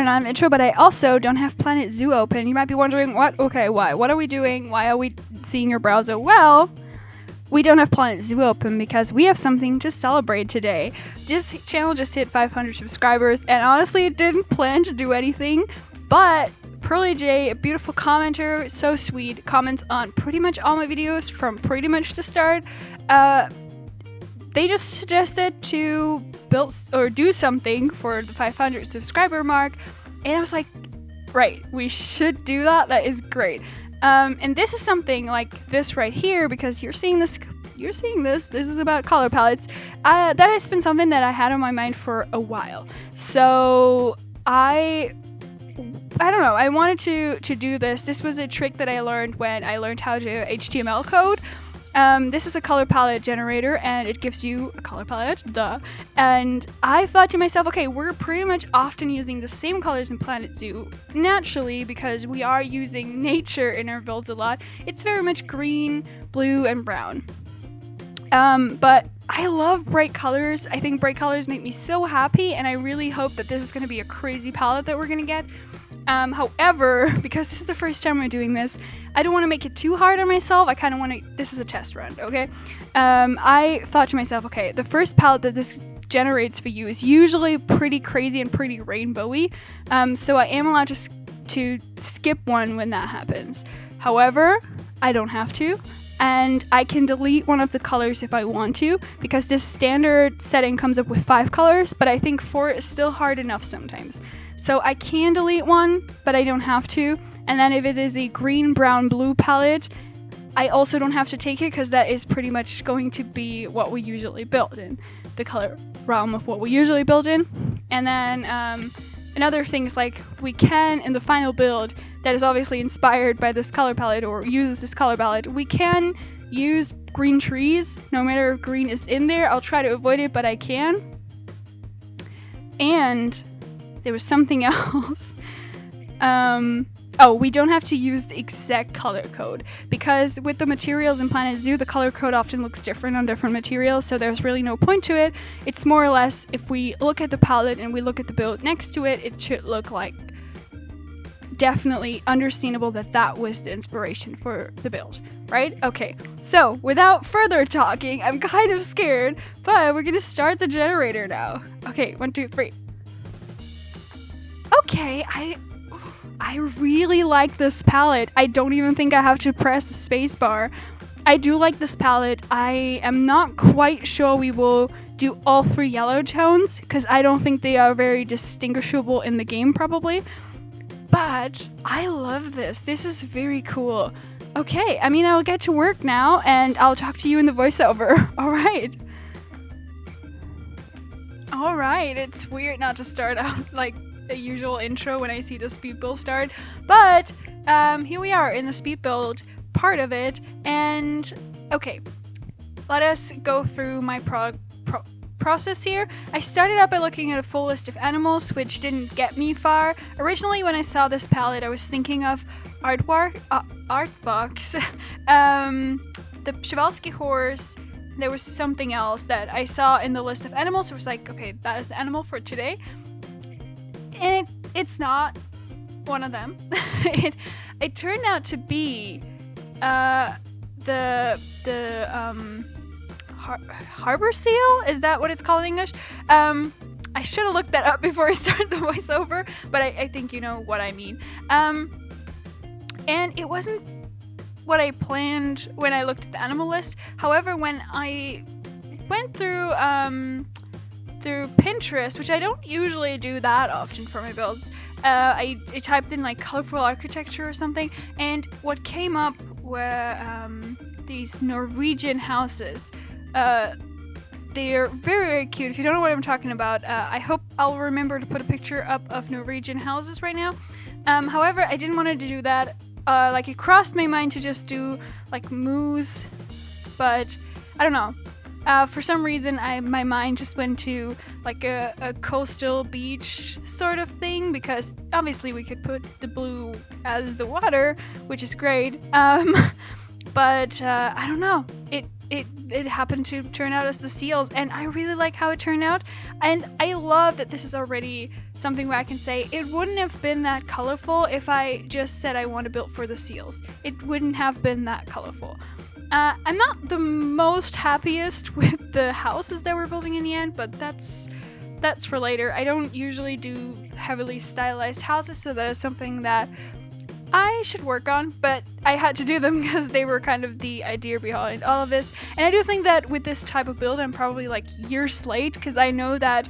another intro, but I also don't have Planet Zoo open. You might be wondering, what? Okay, why? What are we doing? Why are we seeing your browser? Well, we don't have Planet Zoo open because we have something to celebrate today. This channel just hit 500 subscribers, and honestly, it didn't plan to do anything, but Pearly J, a beautiful commenter, so sweet, comments on pretty much all my videos from pretty much the start. They just suggested to build or do something for the 500 subscriber mark, and I was like, right, we should do that. That is great. And this is something like this right here, because you're seeing this. This is about color palettes. That has been something that I had on my mind for a while. So I don't know. I wanted to do this. This was a trick that I learned when I learned how to HTML code. This is a color palette generator, and it gives you a color palette, duh. And I thought to myself, okay, we're pretty much often using the same colors in Planet Zoo, naturally, because we are using nature in our builds a lot. It's very much green, blue, and brown. But I love bright colors. I think bright colors make me so happy, and I really hope that this is going to be a crazy palette that we're going to get. However, because this is the first time we're doing this, I don't want to make it too hard on myself. I kind of want to, this is a test run, okay? I thought to myself, okay, the first palette that this generates for you is usually pretty crazy and pretty rainbowy, so I am allowed to skip one when that happens. However, I don't have to, and I can delete one of the colors if I want to, because this standard setting comes up with 5 colors, but I think 4 is still hard enough sometimes. So I can delete one, but I don't have to. And then if it is a green, brown, blue palette, I also don't have to take it, because that is pretty much going to be what we usually build in, the color realm of what we usually build in. And then another thing is, like, we can, in the final build that is obviously inspired by this color palette or uses this color palette, we can use green trees, no matter if green is in there. I'll try to avoid it, but I can. And there was something else. Oh, we don't have to use the exact color code, because with the materials in Planet Zoo, the color code often looks different on different materials, so there's really no point to it. It's more or less, if we look at the palette and we look at the build next to it, it should look like definitely understandable that that was the inspiration for the build, right? Okay, so without further talking, I'm kind of scared, but we're gonna start the generator now. Okay, 1, 2, 3. Okay, I really like this palette. I don't even think I have to press the space bar. I do like this palette. I am not quite sure we will do all 3 yellow tones, because I don't think they are very distinguishable in the game probably. But I love this. This is very cool. Okay, I mean, I'll get to work now, and I'll talk to you in the voiceover. All right, it's weird not to start out like the usual intro when I see the speed build start, but here we are in the speed build part of it, and okay, let us go through my process here. I started out by looking at a full list of animals, which didn't get me far. Originally, when I saw this palette, I was thinking of Artbox, the Przewalski horse. There was something else that I saw in the list of animals, so I was like, okay, that is the animal for today. And it's not one of them. It turned out to be the harbor seal? Is that what it's called in English? I should have looked that up before I started the voiceover, but I think you know what I mean. And it wasn't what I planned when I looked at the animal list. However, when I went through Pinterest, which I don't usually do that often for my builds, I typed in like colorful architecture or something, and what came up were these Norwegian houses. They're very, very cute. If you don't know what I'm talking about, I hope I'll remember to put a picture up of Norwegian houses right now. However, I didn't want to do that. Like, it crossed my mind to just do like moose, but I don't know. For some reason, my mind just went to like a coastal beach sort of thing, because obviously we could put the blue as the water, which is great. But I don't know. it happened to turn out as the seals, and I really like how it turned out. And I love that this is already something where I can say it wouldn't have been that colorful if I just said I want to build for the seals. It wouldn't have been that colorful. I'm not the most happiest with the houses that we're building in the end, but that's for later. I don't usually do heavily stylized houses, so that is something that I should work on, but I had to do them because they were kind of the idea behind all of this. And I do think that with this type of build, I'm probably like years late, because I know that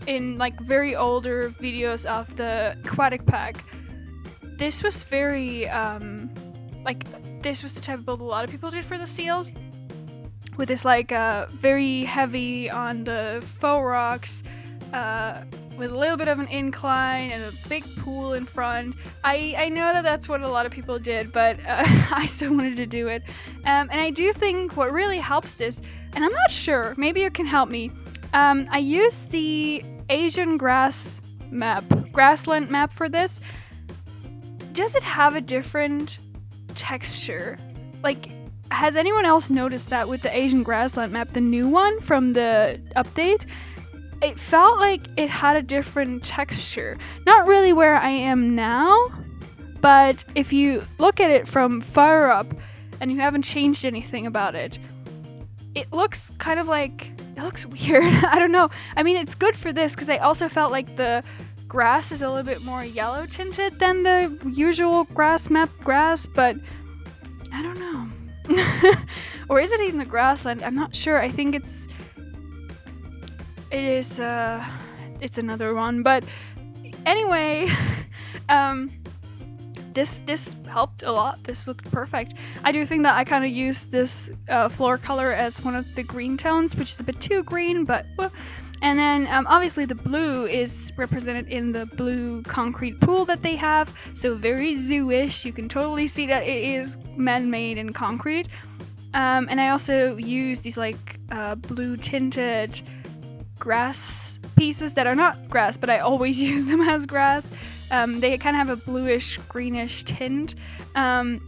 in like very older videos of the aquatic pack, this was very, this was the type of build a lot of people did for the seals, with this like very heavy on the faux rocks, with a little bit of an incline and a big pool in front. I know that that's what a lot of people did, but I still wanted to do it. And I do think what really helps this, and I'm not sure, maybe you can help me, I used the Asian grassland map for this. Does it have a different texture? Like, has anyone else noticed that with the Asian grassland map, the new one from the update? It felt like it had a different texture. Not really where I am now, but if you look at it from far up and you haven't changed anything about it, it looks kind of like, it looks weird. I don't know. I mean, it's good for this because I also felt like the grass is a little bit more yellow tinted than the usual grass map grass, but I don't know. Or is it even the grassland? I'm not sure. I think it's another one, but anyway, this helped a lot. This looked perfect. I do think that I kind of used this floor color as one of the green tones, which is a bit too green, but and then obviously the blue is represented in the blue concrete pool that they have, so very zoo-ish. You can totally see that it is man-made in concrete. And I also use these like blue tinted grass pieces that are not grass, but I always use them as grass. They kind of have a bluish greenish tint, and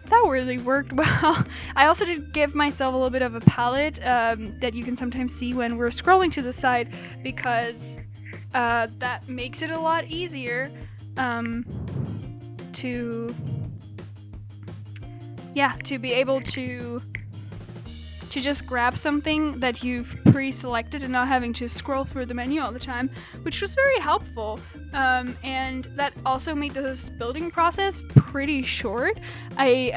that really worked well. I also did give myself a little bit of a palette that you can sometimes see when we're scrolling to the side, because that makes it a lot easier to be able to just grab something that you've pre-selected and not having to scroll through the menu all the time, which was very helpful. And that also made this building process pretty short. It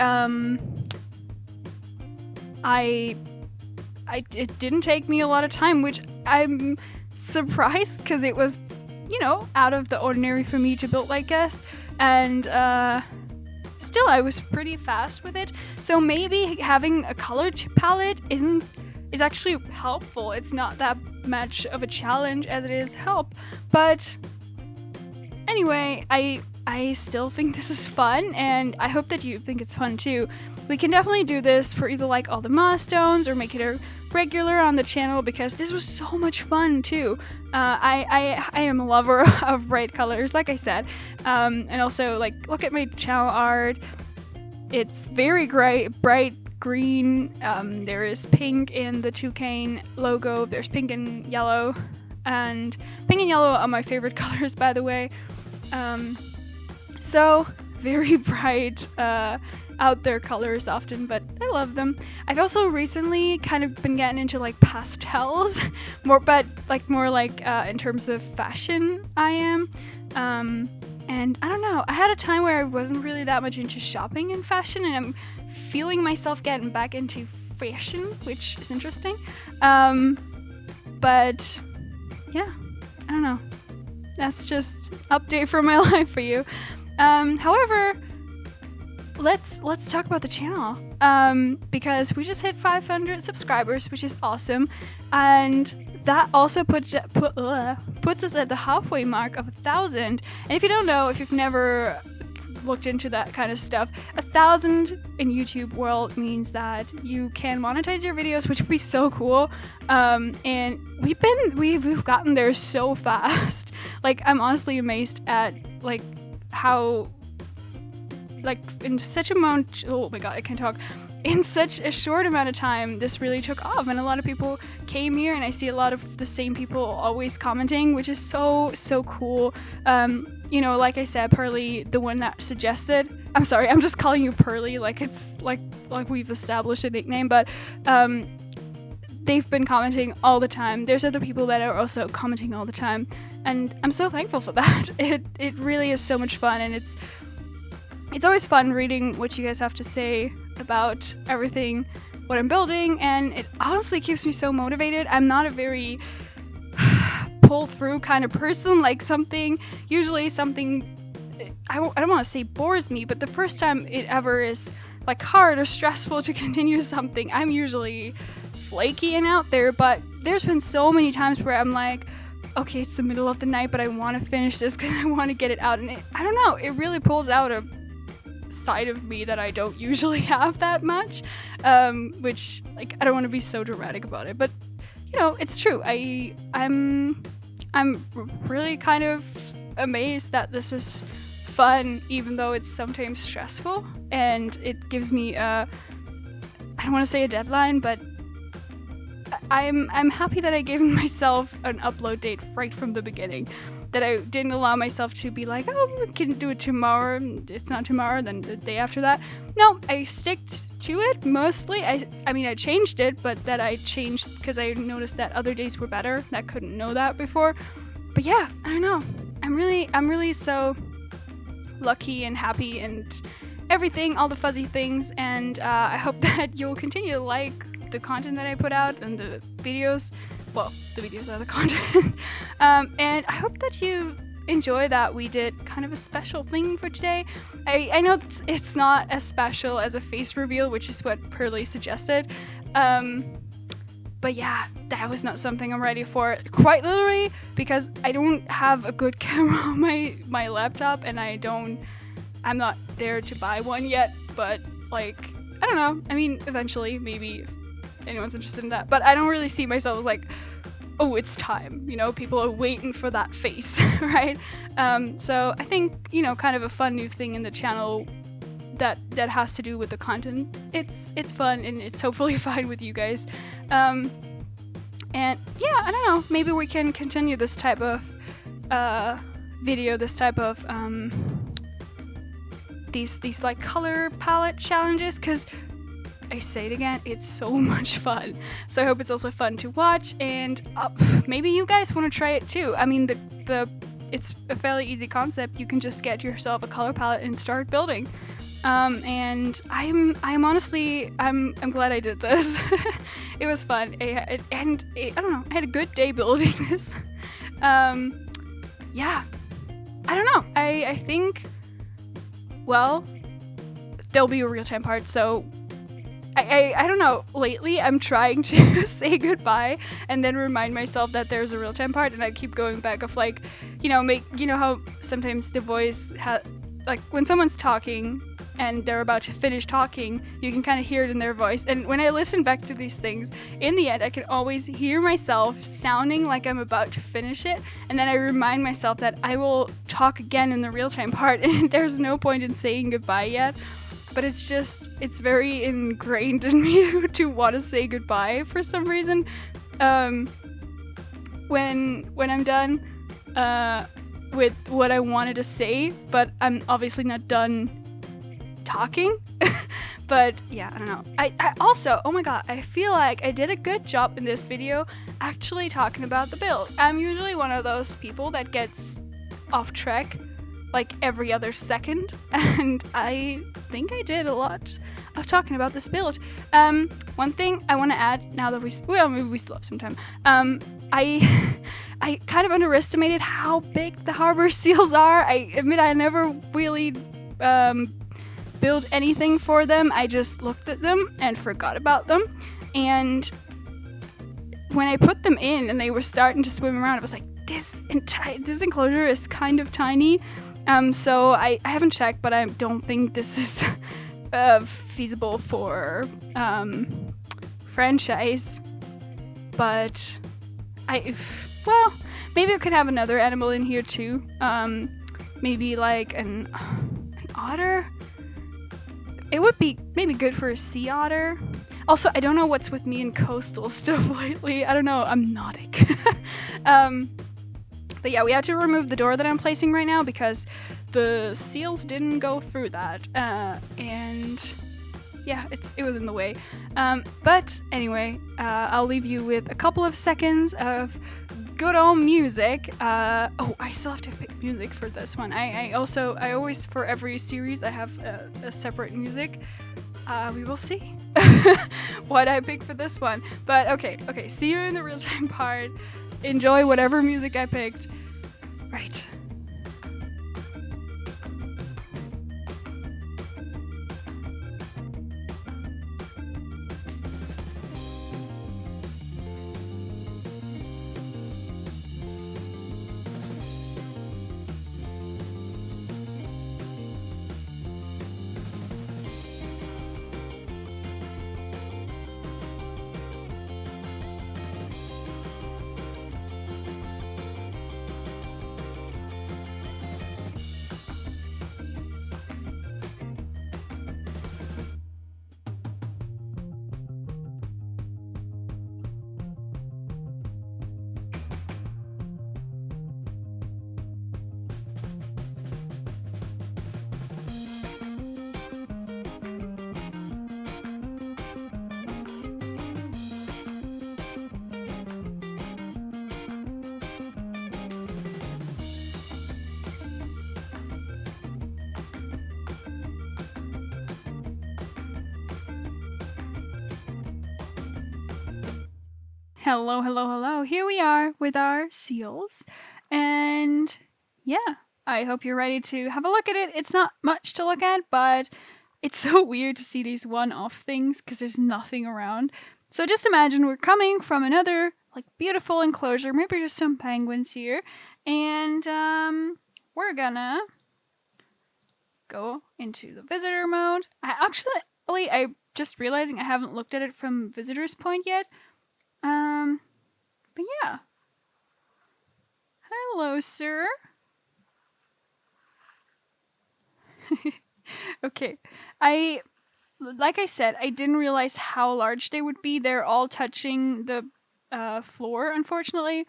didn't take me a lot of time, which I'm surprised because it was, out of the ordinary for me to build like this. And still, I was pretty fast with it. So maybe having a color palette is actually helpful. It's not that much of a challenge as it is help. But anyway, I still think this is fun, and I hope that you think it's fun too. We can definitely do this for either like all the milestones or make it a regular on the channel, because this was so much fun too. I am a lover of bright colors, like I said, and also like look at my channel art. It's very bright green. There is pink in the toucan logo. There's pink and yellow, and pink and yellow are my favorite colors, by the way. So very bright, out there colors often, but I love them. I've also recently kind of been getting into like pastels, more like in terms of fashion I am. And I don't know, I had a time where I wasn't really that much into shopping and fashion, and I'm feeling myself getting back into fashion, which is interesting. But yeah, I don't know. That's just update from my life for you. However, let's talk about the channel, because we just hit 500 subscribers, which is awesome, and that also puts us at the halfway mark of 1,000. And if you don't know, if you've never looked into that kind of stuff, 1,000 in YouTube world means that you can monetize your videos, which would be so cool. And we've gotten there so fast. Like, I'm honestly amazed at like how, like, in such amount, oh my god, I can't talk. in such a short amount of time, this really took off, and a lot of people came here, and I see a lot of the same people always commenting, which is so cool. You know, like I said, Pearly, the one that suggested, I'm sorry, I'm just calling you Pearly, like it's like we've established a nickname, but they've been commenting all the time. There's other people that are also commenting all the time, and I'm so thankful for that. It really is so much fun, and it's always fun reading what you guys have to say about everything, what I'm building, and it honestly keeps me so motivated. I'm not a very pull through kind of person. Like usually something, I don't want to say bores me, but the first time it ever is like hard or stressful to continue something, I'm usually flaky and out there. But there's been so many times where I'm like, okay, it's the middle of the night, but I want to finish this because I want to get it out, and I don't know, it really pulls out a side of me that I don't usually have that much, which, like, I don't want to be so dramatic about it, but you know, it's true. I'm really kind of amazed that this is fun, even though it's sometimes stressful, and it gives me I don't want to say a deadline, but I'm happy that I gave myself an upload date right from the beginning, that I didn't allow myself to be like, oh, we can do it tomorrow, it's not tomorrow, then the day after that. No, I sticked to it mostly. I mean, I changed it, but that I changed because I noticed that other days were better. I couldn't know that before. But yeah, I don't know. I'm really so lucky and happy and everything, all the fuzzy things, and I hope that you'll continue to like the content that I put out and the videos. Well, the videos are the content. And I hope that you enjoy that we did kind of a special thing for today. I know it's not as special as a face reveal, which is what Pearly suggested. But yeah, that was not something I'm ready for, quite literally, because I don't have a good camera on my laptop, and I'm not there to buy one yet, but like, I don't know. I mean, eventually, maybe, if anyone's interested in that, but I don't really see myself as like, oh, it's time, you know, people are waiting for that face, right? So I think, you know, kind of a fun new thing in the channel that has to do with the content. It's fun, and it's hopefully fine with you guys. And yeah, I don't know, maybe we can continue this type of video, this type of these like color palette challenges, because I say it again, it's so much fun. So I hope it's also fun to watch, and maybe you guys want to try it too. I mean, it's a fairly easy concept. You can just get yourself a color palette and start building. And I'm honestly, I'm glad I did this. It was fun, I don't know, I had a good day building this. Yeah, I don't know. I think, well, there'll be a real-time part, so I don't know, lately I'm trying to say goodbye and then remind myself that there's a real-time part, and I keep going back of like, you know how sometimes the voice like when someone's talking and they're about to finish talking, you can kind of hear it in their voice, and when I listen back to these things, in the end I can always hear myself sounding like I'm about to finish it, and then I remind myself that I will talk again in the real-time part, and there's no point in saying goodbye yet. But it's very ingrained in me to want to say goodbye for some reason. When I'm done with what I wanted to say, but I'm obviously not done talking. But yeah, I don't know. I also, oh my god, I feel like I did a good job in this video actually talking about the build. I'm usually one of those people that gets off track like every other second, and I think I did a lot of talking about this build. One thing I want to add, now that maybe we still have some time, I kind of underestimated how big the harbor seals are. I admit I never really built anything for them. I just looked at them and forgot about them, and when I put them in and they were starting to swim around, I was like, this enclosure is kind of tiny. So I haven't checked, but I don't think this is feasible for franchise. But well, maybe I could have another animal in here too. Maybe like an otter. it would be maybe good for a sea otter. Also, I don't know what's with me and coastal stuff lately. I don't know. I'm nautic. But yeah, we had to remove the door that I'm placing right now because the seals didn't go through that. And yeah, it was in the way. But anyway, I'll leave you with a couple of seconds of good old music. Oh, I still have to pick music for this one. I always, for every series, I have a separate music. We will see what I pick for this one. But okay, see you in the real-time part. Enjoy whatever music I picked. Right. Hello. Here we are with our seals. And yeah, I hope you're ready to have a look at it. It's not much to look at, but it's so weird to see these one-off things because there's nothing around. So just imagine we're coming from another like beautiful enclosure. Maybe there's some penguins here. And we're gonna go into the visitor mode. I just realizing I haven't looked at it from visitor's point yet. But yeah. Hello, sir. Okay. Like I said, I didn't realize how large they would be. They're all touching the floor, unfortunately.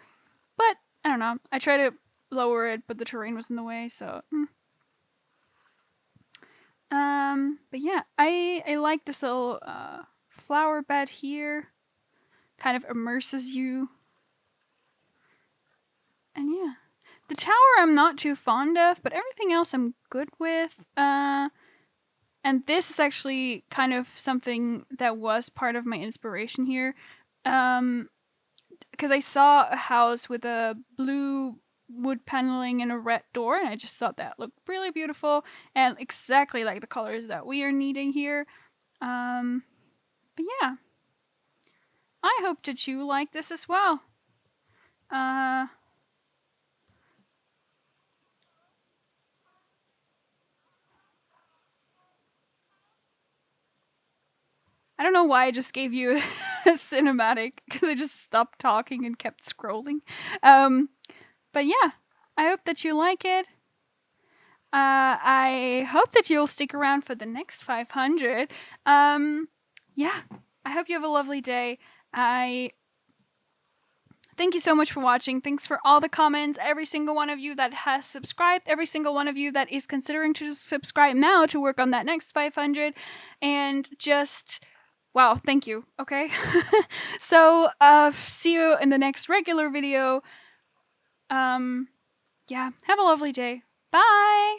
But, I don't know. I tried to lower it, but the terrain was in the way, so... But yeah, I like this little flower bed here. Kind of immerses you. And yeah. The tower I'm not too fond of, but everything else I'm good with. And this is actually kind of something that was part of my inspiration here. Because I saw a house with a blue wood paneling and a red door, and I just thought that looked really beautiful and exactly like the colors that we are needing here. But yeah. I hope that you like this as well. I don't know why I just gave you a cinematic, because I just stopped talking and kept scrolling. But yeah, I hope that you like it. I hope that you'll stick around for the next 500. Yeah, I hope you have a lovely day. Thank you so much for watching. Thanks for all the comments, every single one of you that has subscribed, every single one of you that is considering to subscribe now to work on that next 500, and just, wow, thank you, okay? So, see you in the next regular video. Yeah, have a lovely day. Bye!